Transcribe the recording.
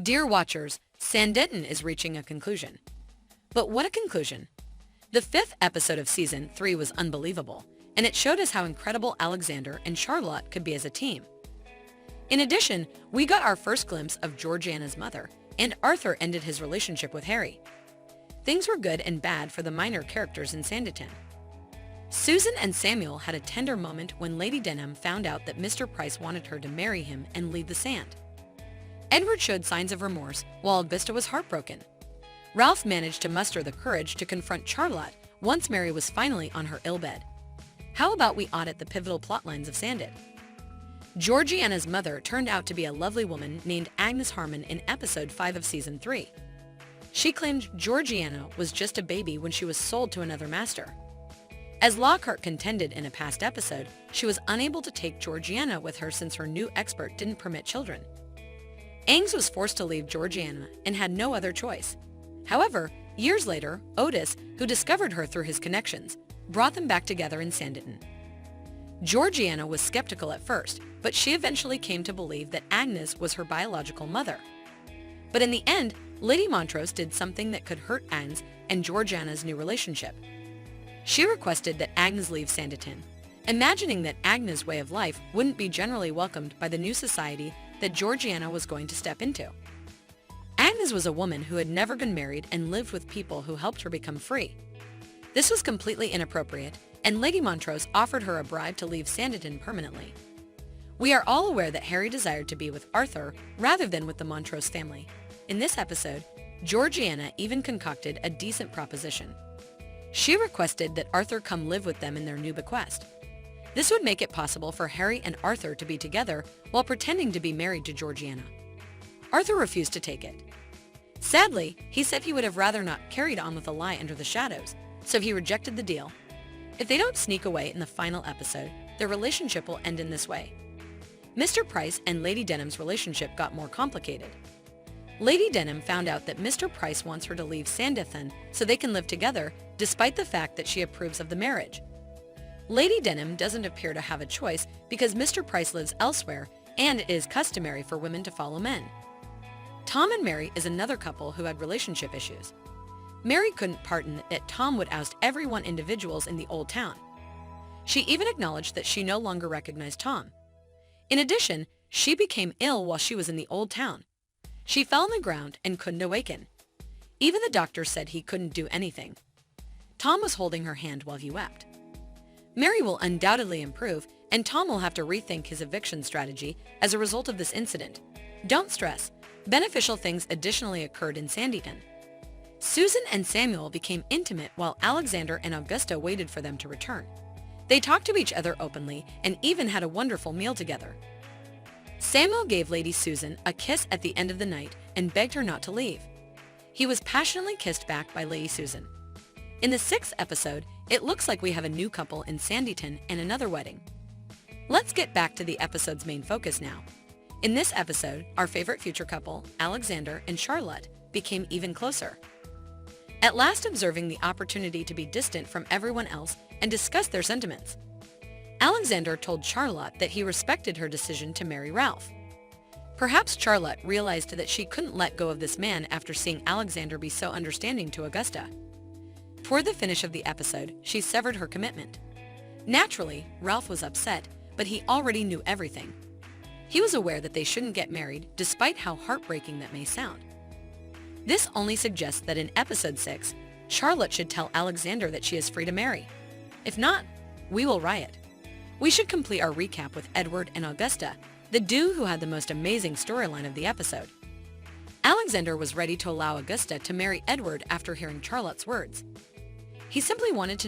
Dear watchers, Sanditon is reaching a conclusion. But what a conclusion! The fifth episode of Season 3 was unbelievable, and it showed us how incredible Alexander and Charlotte could be as a team. In addition, we got our first glimpse of Georgiana's mother, and Arthur ended his relationship with Harry. Things were good and bad for the minor characters in Sanditon. Susan and Samuel had a tender moment when Lady Denham found out that Mr. Price wanted her to marry him and leave the sand. Edward showed signs of remorse, while Augusta was heartbroken. Ralph managed to muster the courage to confront Charlotte once Mary was finally on her ill bed. How about we audit the pivotal plotlines of Sanditon? Georgiana's mother turned out to be a lovely woman named Agnes Harmon in episode 5 of season 3. She claimed Georgiana was just a baby when she was sold to another master. As Lockhart contended in a past episode, she was unable to take Georgiana with her since her new expert didn't permit children. Aang was forced to leave Georgiana and had no other choice. However, years later, Otis, who discovered her through his connections, brought them back together in Sanditon. Georgiana was skeptical at first, but she eventually came to believe that Agnes was her biological mother. But in the end, Lady Montrose did something that could hurt Agnes and Georgiana's new relationship. She requested that Agnes leave Sanditon, imagining that Agnes' way of life wouldn't be generally welcomed by the new society that Georgiana was going to step into. Agnes was a woman who had never been married and lived with people who helped her become free. This was completely inappropriate, and Lady Montrose offered her a bribe to leave Sanditon permanently. We are all aware that Harry desired to be with Arthur rather than with the Montrose family. In this episode, Georgiana even concocted a decent proposition. She requested that Arthur come live with them in their new bequest. This would make it possible for Harry and Arthur to be together while pretending to be married to Georgiana. Arthur refused to take it. Sadly, he said he would have rather not carried on with a lie under the shadows, so he rejected the deal. If they don't sneak away in the final episode, their relationship will end in this way. Mr. Price and Lady Denham's relationship got more complicated. Lady Denham found out that Mr. Price wants her to leave Sanditon so they can live together, despite the fact that she approves of the marriage. Lady Denham doesn't appear to have a choice because Mr. Price lives elsewhere and it is customary for women to follow men. Tom and Mary is another couple who had relationship issues. Mary couldn't pardon that Tom would oust everyone individuals in the old town. She even acknowledged that she no longer recognized Tom. In addition, she became ill while she was in the old town. She fell on the ground and couldn't awaken. Even the doctor said he couldn't do anything. Tom was holding her hand while he wept. Mary will undoubtedly improve, and Tom will have to rethink his eviction strategy as a result of this incident. Don't stress. Beneficial things additionally occurred in Sanditon. Susan and Samuel became intimate while Alexander and Augusta waited for them to return. They talked to each other openly and even had a wonderful meal together. Samuel gave Lady Susan a kiss at the end of the night and begged her not to leave. He was passionately kissed back by Lady Susan. In the sixth episode, it looks like we have a new couple in Sanditon and another wedding. Let's get back to the episode's main focus now. In this episode, our favorite future couple, Alexander and Charlotte, became even closer. At last observing the opportunity to be distant from everyone else and discuss their sentiments. Alexander told Charlotte that he respected her decision to marry Ralph. Perhaps Charlotte realized that she couldn't let go of this man after seeing Alexander be so understanding to Augusta. Toward the finish of the episode, she severed her commitment. Naturally, Ralph was upset, but he already knew everything. He was aware that they shouldn't get married, despite how heartbreaking that may sound. This only suggests that in episode 6, Charlotte should tell Alexander that she is free to marry. If not, we will riot. We should complete our recap with Edward and Augusta, the duo who had the most amazing storyline of the episode. Alexander was ready to allow Augusta to marry Edward after hearing Charlotte's words. He simply wanted to